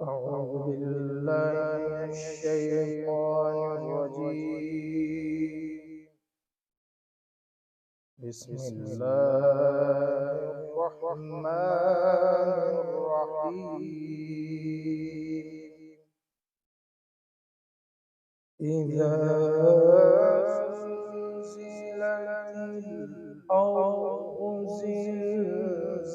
أعوذ بالله من الشيطان الرجيم. بسم الله الرحمن الرحيم. إذا زلزلت الأرض زلزالها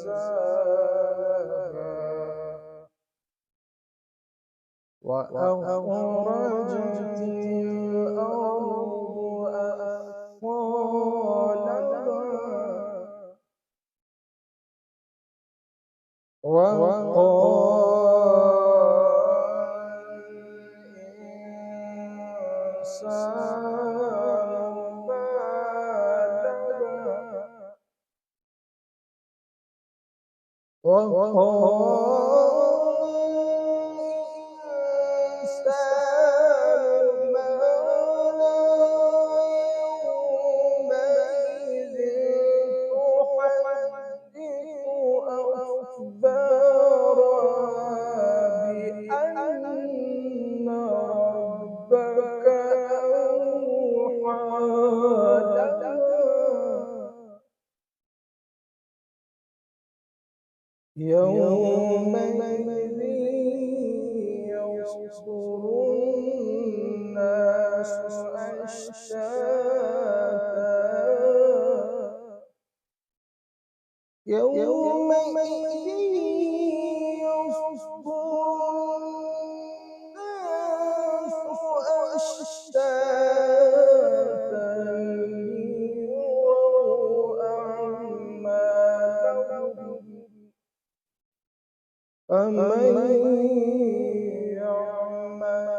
وأخرجت الأرض أثقالها وقال الإنسان ما لها يومئذ تحدث أخبارها بأن ربك أوحى لها يومئذ يصدر الناس أشتاتا يومئذ يصدر الناس أشتاتا ليروا أعمالهم فمن يعمل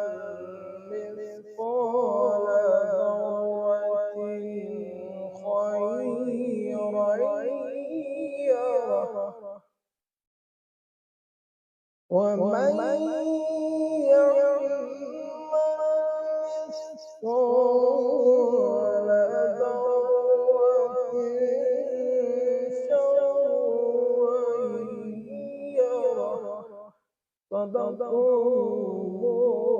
مثقال ذرة خيرا يره ومن يعمل مثقال ذرة شرا يره. صدق الله